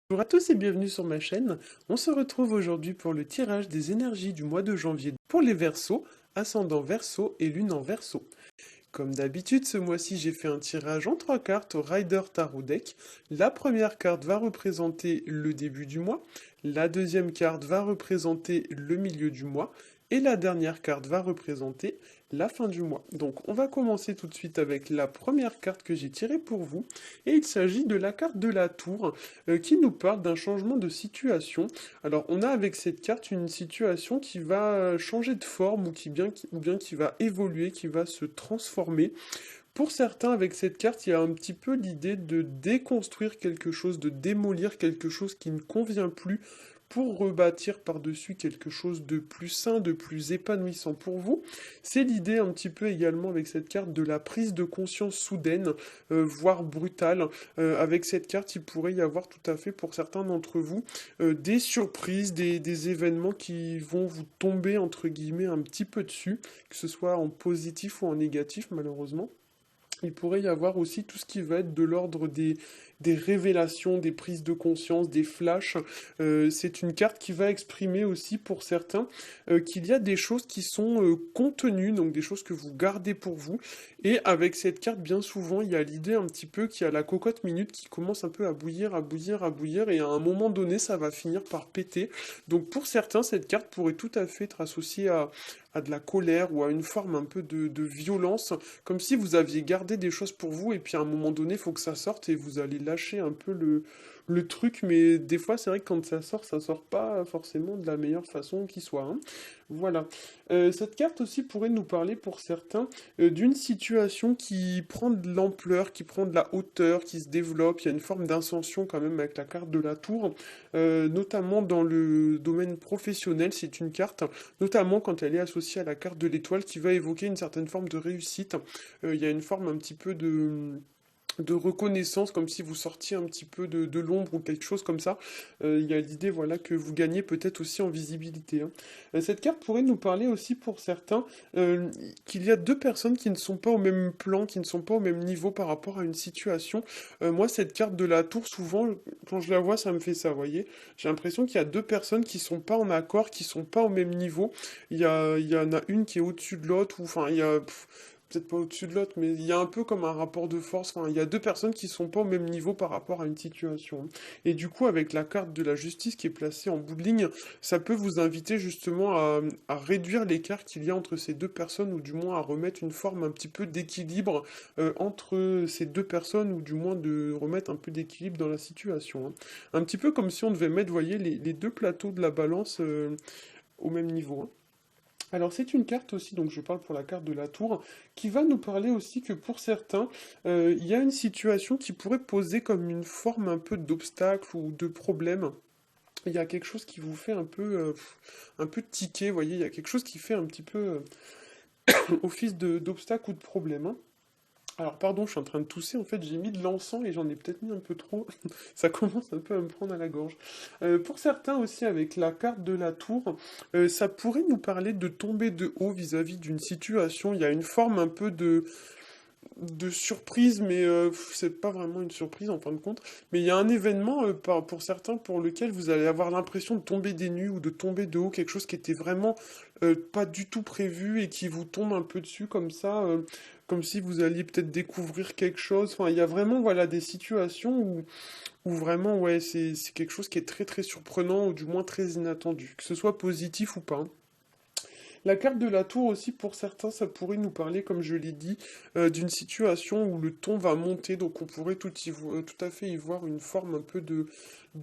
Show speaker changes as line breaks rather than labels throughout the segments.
Bonjour à tous et bienvenue sur ma chaîne. On se retrouve aujourd'hui pour le tirage des énergies du mois de janvier pour les Verseaux, ascendant Verseau et lune en Verseau. Comme d'habitude, ce mois-ci, j'ai fait un tirage en 3 cartes au Rider Tarot Deck. La première carte va représenter le début du mois, la deuxième carte va représenter le milieu du mois, et la dernière carte va représenter la fin du mois. Donc on va commencer tout de suite avec la première carte que j'ai tirée pour vous, et il s'agit de la carte de la tour, qui nous parle d'un changement de situation. Alors on a avec cette carte une situation qui va changer de forme ou bien qui va évoluer, qui va se transformer. Pour certains, avec cette carte, il y a un petit peu l'idée de déconstruire quelque chose, de démolir quelque chose qui ne convient plus pour rebâtir par-dessus quelque chose de plus sain, de plus épanouissant pour vous. C'est l'idée un petit peu également avec cette carte de la prise de conscience soudaine, voire brutale. Avec cette carte, il pourrait y avoir tout à fait pour certains d'entre vous des surprises, des événements qui vont vous tomber entre guillemets un petit peu dessus, que ce soit en positif ou en négatif malheureusement. Il pourrait y avoir aussi tout ce qui va être de l'ordre des révélations, des prises de conscience, des flashs. C'est une carte qui va exprimer aussi pour certains qu'il y a des choses qui sont contenues, donc des choses que vous gardez pour vous. Et avec cette carte, bien souvent, il y a l'idée un petit peu qu'il y a la cocotte minute qui commence un peu à bouillir, à bouillir, à bouillir, et à un moment donné, ça va finir par péter. Donc pour certains, cette carte pourrait tout à fait être associée à de la colère ou à une forme un peu de violence, comme si vous aviez gardé des choses pour vous et puis à un moment donné, il faut que ça sorte et vous allez lâcher un peu le truc, mais des fois, c'est vrai que quand ça sort pas forcément de la meilleure façon qui soit, hein. Voilà. Cette carte aussi pourrait nous parler pour certains d'une situation qui prend de l'ampleur, qui prend de la hauteur, qui se développe. Il y a une forme d'ascension quand même avec la carte de la tour, notamment dans le domaine professionnel. C'est une carte, notamment quand elle est associée à la carte de l'étoile, qui va évoquer une certaine forme de réussite. Il y a une forme un petit peu de reconnaissance, comme si vous sortiez un petit peu de l'ombre ou quelque chose comme ça. Il y a l'idée voilà, que vous gagnez peut-être aussi en visibilité, hein. Cette carte pourrait nous parler aussi pour certains qu'il y a deux personnes qui ne sont pas au même plan, qui ne sont pas au même niveau par rapport à une situation. Moi, cette carte de la tour, souvent, quand je la vois, ça me fait ça, vous voyez. J'ai l'impression qu'il y a deux personnes qui sont pas en accord, qui sont pas au même niveau. Il y en a une qui est au-dessus de l'autre, ou enfin, il y a... peut-être pas au-dessus de l'autre, mais il y a un peu comme un rapport de force. Enfin, il y a deux personnes qui sont pas au même niveau par rapport à une situation. Et du coup, avec la carte de la justice qui est placée en bout de ligne, ça peut vous inviter justement à réduire l'écart qu'il y a entre ces deux personnes, ou du moins à remettre une forme un petit peu d'équilibre entre ces deux personnes, ou du moins de remettre un peu d'équilibre dans la situation, hein. Un petit peu comme si on devait mettre, vous voyez, les deux plateaux de la balance au même niveau, hein. Alors c'est une carte aussi, donc je parle pour la carte de la tour, qui va nous parler aussi que pour certains, il y a une situation qui pourrait poser comme une forme un peu d'obstacle ou de problème. Il y a quelque chose qui vous fait un peu tiquer, vous voyez, il y a quelque chose qui fait un petit peu office d'obstacle ou de problème, hein. Alors pardon, je suis en train de tousser, en fait j'ai mis de l'encens et j'en ai peut-être mis un peu trop, ça commence un peu à me prendre à la gorge. Pour certains aussi avec la carte de la tour, ça pourrait nous parler de tomber de haut vis-à-vis d'une situation, il y a une forme un peu de surprise, mais c'est pas vraiment une surprise en fin de compte. Mais il y a un événement pour certains pour lequel vous allez avoir l'impression de tomber des nues ou de tomber de haut, quelque chose qui était vraiment pas du tout prévu et qui vous tombe un peu dessus comme ça, comme si vous alliez peut-être découvrir quelque chose. Enfin, il y a vraiment voilà des situations où vraiment ouais c'est quelque chose qui est très très surprenant ou du moins très inattendu, que ce soit positif ou pas, hein. La carte de la tour aussi, pour certains, ça pourrait nous parler, comme je l'ai dit, d'une situation où le ton va monter, donc on pourrait tout à fait y voir une forme un peu de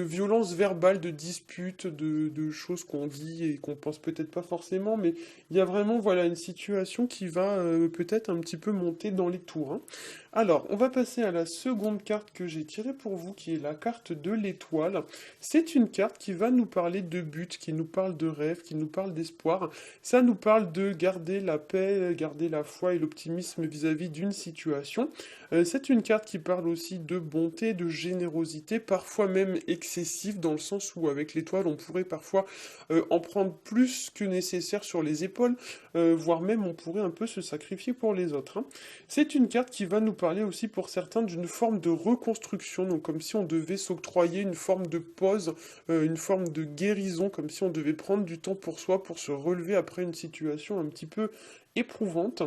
violence verbale, de dispute, de choses qu'on vit et qu'on pense peut-être pas forcément, mais il y a vraiment voilà une situation qui va peut-être un petit peu monter dans les tours, hein. Alors, on va passer à la seconde carte que j'ai tirée pour vous, qui est la carte de l'étoile. C'est une carte qui va nous parler de but, qui nous parle de rêve, qui nous parle d'espoir. Ça nous parle de garder la paix, garder la foi et l'optimisme vis-à-vis d'une situation. C'est une carte qui parle aussi de bonté, de générosité, parfois même excessive, dans le sens où avec l'étoile, on pourrait parfois en prendre plus que nécessaire sur les épaules, voire même on pourrait un peu se sacrifier pour les autres, hein. C'est une carte qui va nous parler parler aussi pour certains d'une forme de reconstruction, donc comme si on devait s'octroyer une forme de pause, une forme de guérison, comme si on devait prendre du temps pour soi, pour se relever après une situation un petit peu éprouvante.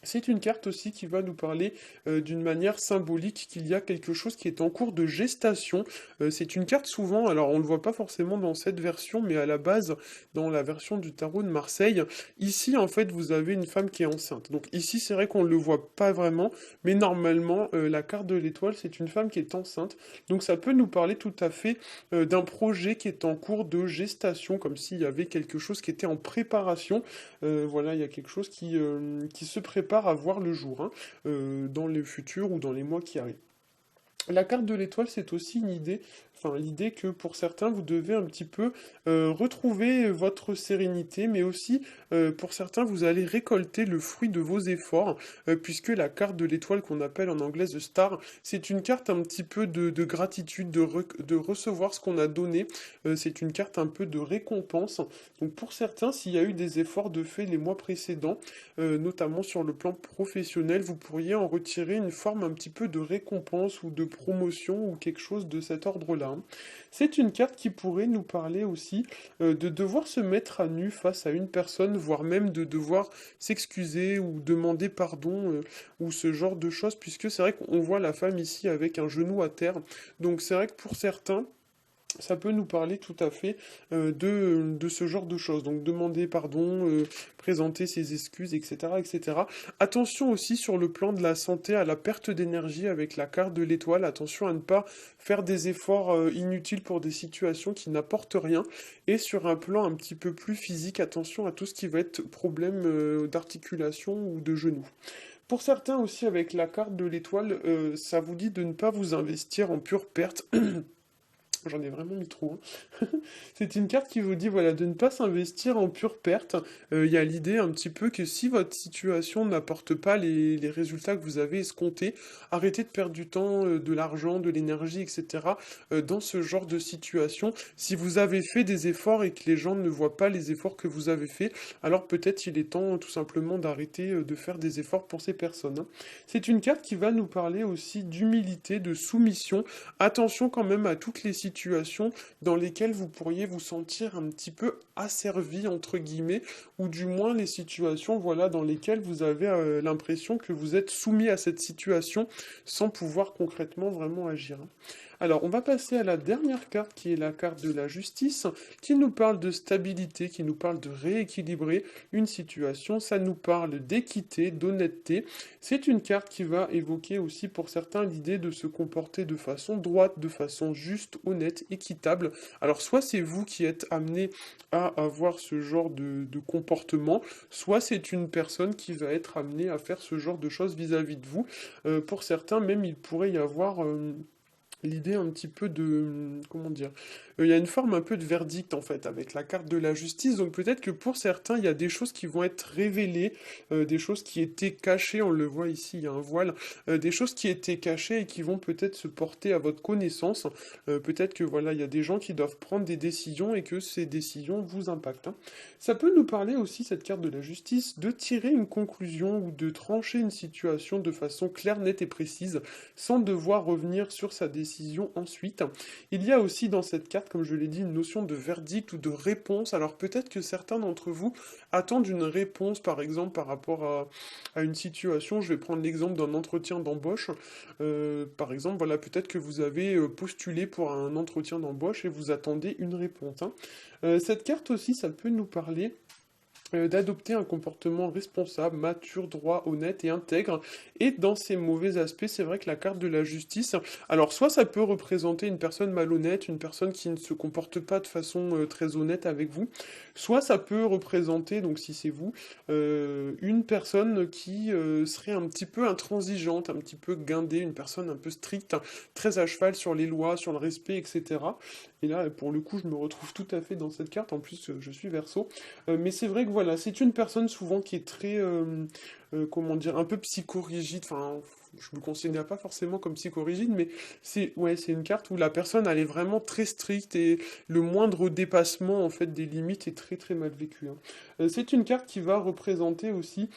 C'est une carte aussi qui va nous parler d'une manière symbolique qu'il y a quelque chose qui est en cours de gestation. C'est une carte souvent, alors on ne le voit pas forcément dans cette version, mais à la base, dans la version du tarot de Marseille, ici en fait vous avez une femme qui est enceinte. Donc ici c'est vrai qu'on ne le voit pas vraiment, mais normalement la carte de l'étoile c'est une femme qui est enceinte. Donc ça peut nous parler tout à fait d'un projet qui est en cours de gestation, comme s'il y avait quelque chose qui était en préparation. Voilà, il y a quelque chose qui se prépare à voir le jour, hein, dans le futur ou dans les mois qui arrivent. La carte de l'étoile, c'est aussi une idée, enfin l'idée que pour certains, vous devez un petit peu retrouver votre sérénité, mais aussi pour certains, vous allez récolter le fruit de vos efforts, puisque la carte de l'étoile qu'on appelle en anglais The Star, c'est une carte un petit peu de gratitude, de recevoir ce qu'on a donné, c'est une carte un peu de récompense. Donc pour certains, s'il y a eu des efforts de fait les mois précédents, notamment sur le plan professionnel, vous pourriez en retirer une forme un petit peu de récompense ou de promotion ou quelque chose de cet ordre-là, hein. C'est une carte qui pourrait nous parler aussi de devoir se mettre à nu face à une personne, voire même de devoir s'excuser ou demander pardon ou ce genre de choses, puisque c'est vrai qu'on voit la femme ici avec un genou à terre. Donc c'est vrai que pour certains, ça peut nous parler tout à fait de ce genre de choses. Donc demander pardon, présenter ses excuses, etc., etc. Attention aussi sur le plan de la santé à la perte d'énergie avec la carte de l'étoile. Attention à ne pas faire des efforts inutiles pour des situations qui n'apportent rien. Et sur un plan un petit peu plus physique, attention à tout ce qui va être problème d'articulation ou de genou. Pour certains aussi avec la carte de l'étoile, ça vous dit de ne pas vous investir en pure perte. J'en ai vraiment mis trop, hein. C'est une carte qui vous dit voilà, de ne pas s'investir en pure perte. Il y a l'idée un petit peu que si votre situation n'apporte pas les résultats que vous avez escomptés, arrêtez de perdre du temps, de l'argent, de l'énergie, etc. Dans ce genre de situation. Si vous avez fait des efforts et que les gens ne voient pas les efforts que vous avez faits, alors peut-être il est temps tout simplement d'arrêter de faire des efforts pour ces personnes, hein. C'est une carte qui va nous parler aussi d'humilité, de soumission. Attention quand même à toutes les situations dans lesquelles vous pourriez vous sentir un petit peu asservi entre guillemets, ou du moins les situations voilà dans lesquelles vous avez l'impression que vous êtes soumis à cette situation sans pouvoir concrètement vraiment agir, hein. Alors, on va passer à la dernière carte qui est la carte de la justice, qui nous parle de stabilité, qui nous parle de rééquilibrer une situation, ça nous parle d'équité, d'honnêteté. C'est une carte qui va évoquer aussi pour certains l'idée de se comporter de façon droite, de façon juste, honnête, équitable. Alors, soit c'est vous qui êtes amené à avoir ce genre de comportement, soit c'est une personne qui va être amenée à faire ce genre de choses vis-à-vis de vous. Pour certains, même, il pourrait y avoir l'idée un petit peu de, comment dire, il y a une forme un peu de verdict en fait avec la carte de la justice, donc peut-être que pour certains il y a des choses qui vont être révélées, des choses qui étaient cachées, on le voit ici, il y a un voile, des choses qui étaient cachées et qui vont peut-être se porter à votre connaissance, peut-être que voilà, il y a des gens qui doivent prendre des décisions et que ces décisions vous impactent, hein. Ça peut nous parler aussi, cette carte de la justice, de tirer une conclusion ou de trancher une situation de façon claire, nette et précise, sans devoir revenir sur sa décision ensuite. Il y a aussi dans cette carte, comme je l'ai dit, une notion de verdict ou de réponse. Alors peut-être que certains d'entre vous attendent une réponse, par exemple, par rapport à une situation. Je vais prendre l'exemple d'un entretien d'embauche. Par exemple, voilà, peut-être que vous avez postulé pour un entretien d'embauche et vous attendez une réponse, hein. Cette carte aussi, ça peut nous parler d'adopter un comportement responsable, mature, droit, honnête et intègre. Et dans ces mauvais aspects, c'est vrai que la carte de la justice, alors soit ça peut représenter une personne malhonnête, une personne qui ne se comporte pas de façon très honnête avec vous, soit ça peut représenter, donc si c'est vous, une personne qui serait un petit peu intransigeante, un petit peu guindée, une personne un peu stricte, très à cheval sur les lois, sur le respect, etc. Et là, pour le coup, je me retrouve tout à fait dans cette carte, en plus je suis Verseau. Mais c'est vrai que voilà, c'est une personne souvent qui est très, comment dire, un peu psychorigide, enfin, je me considère pas forcément comme psychorigide, mais ouais, c'est une carte où la personne elle est vraiment très stricte et le moindre dépassement en fait des limites est très très mal vécu, hein. C'est une carte qui va représenter aussi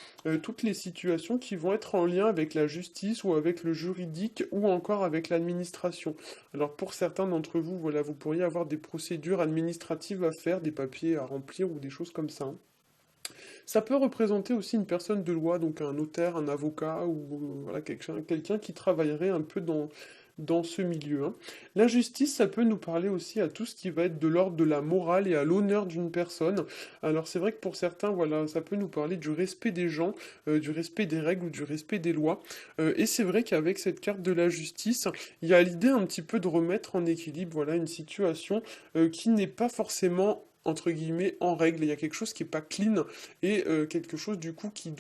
toutes les situations qui vont être en lien avec la justice ou avec le juridique ou encore avec l'administration. Alors pour certains d'entre vous, voilà, vous pourriez avoir des procédures administratives à faire, des papiers à remplir ou des choses comme ça, hein. Ça peut représenter aussi une personne de loi, donc un notaire, un avocat ou voilà, quelqu'un qui travaillerait un peu dans ce milieu, hein. L'injustice, ça peut nous parler aussi à tout ce qui va être de l'ordre de la morale et à l'honneur d'une personne. Alors c'est vrai que pour certains, voilà, ça peut nous parler du respect des gens, du respect des règles ou du respect des lois. Et c'est vrai qu'avec cette carte de la justice, il y a l'idée un petit peu de remettre en équilibre, voilà, une situation qui n'est pas forcément entre guillemets en règle. Il y a quelque chose qui est pas clean et quelque chose du coup qui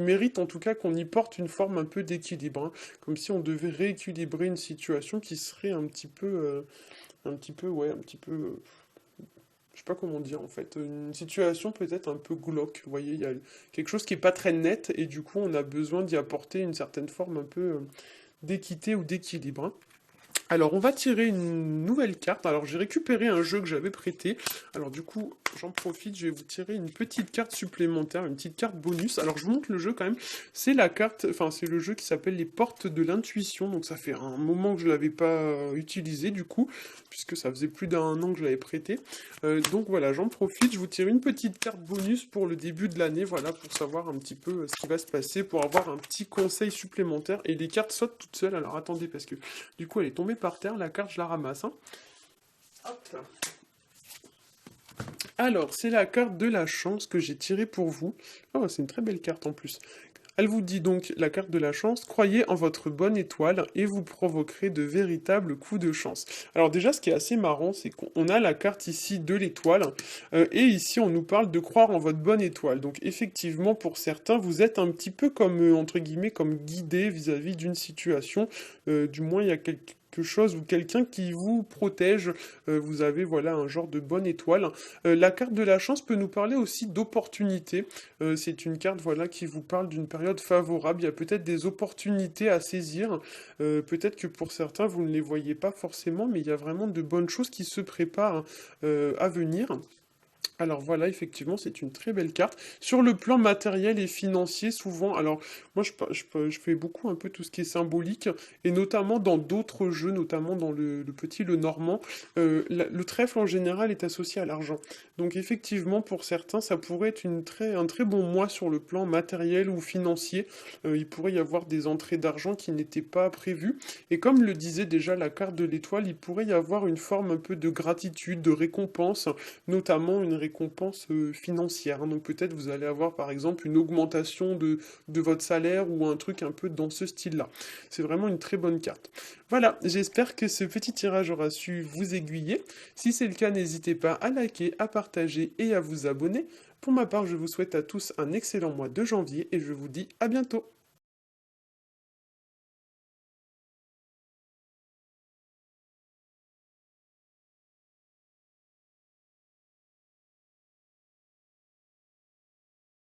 mérite en tout cas qu'on y porte une forme un peu d'équilibre, hein. Comme si on devait rééquilibrer une situation qui serait ouais, un petit peu, je sais pas comment dire en fait, une situation peut-être un peu glauque. Vous voyez, il y a quelque chose qui est pas très net et du coup on a besoin d'y apporter une certaine forme un peu d'équité ou d'équilibre, hein. Alors, on va tirer une nouvelle carte. Alors, j'ai récupéré un jeu que j'avais prêté. Alors, du coup, j'en profite, je vais vous tirer une petite carte supplémentaire, une petite carte bonus. Alors, je vous montre le jeu quand même. C'est la carte, enfin, c'est le jeu qui s'appelle les portes de l'intuition. Donc, ça fait un moment que je l'avais pas utilisé, du coup, puisque ça faisait plus d'un an que je l'avais prêté. Donc, voilà, j'en profite. Je vous tire une petite carte bonus pour le début de l'année, voilà, pour savoir un petit peu ce qui va se passer, pour avoir un petit conseil supplémentaire. Et les cartes sautent toutes seules. Alors, attendez, parce que du coup, elle est tombée par terre, la carte, je la ramasse, hein. Hop. Alors, c'est la carte de la chance que j'ai tirée pour vous. Oh, c'est une très belle carte en plus. Elle vous dit donc, la carte de la chance, croyez en votre bonne étoile et vous provoquerez de véritables coups de chance. Alors déjà, ce qui est assez marrant, c'est qu'on a la carte ici de l'étoile, et ici on nous parle de croire en votre bonne étoile. Donc effectivement, pour certains, vous êtes un petit peu comme, entre guillemets, comme guidé vis-à-vis d'une situation. Du moins, il y a quelque chose ou quelqu'un qui vous protège. Vous avez voilà un genre de bonne étoile. La carte de la chance peut nous parler aussi d'opportunités. C'est une carte voilà qui vous parle d'une période favorable. Il y a peut-être des opportunités à saisir. Peut-être que pour certains vous ne les voyez pas forcément, mais il y a vraiment de bonnes choses qui se préparent à venir. Alors voilà, effectivement, c'est une très belle carte. Sur le plan matériel et financier, souvent, alors moi je fais beaucoup un peu tout ce qui est symbolique, et notamment dans d'autres jeux, notamment dans le petit Le Normand, le trèfle en général est associé à l'argent. Donc effectivement, pour certains, ça pourrait être un très bon mois sur le plan matériel ou financier. Il pourrait y avoir des entrées d'argent qui n'étaient pas prévues. Et comme le disait déjà la carte de l'étoile, il pourrait y avoir une forme un peu de gratitude, de récompense, notamment une récompense financière, hein. Donc peut-être vous allez avoir par exemple une augmentation de votre salaire ou un truc un peu dans ce style-là. C'est vraiment une très bonne carte. Voilà, j'espère que ce petit tirage aura su vous aiguiller. Si c'est le cas, n'hésitez pas à liker, à partager et à vous abonner. Pour ma part, je vous souhaite à tous un excellent mois de janvier et je vous dis à bientôt.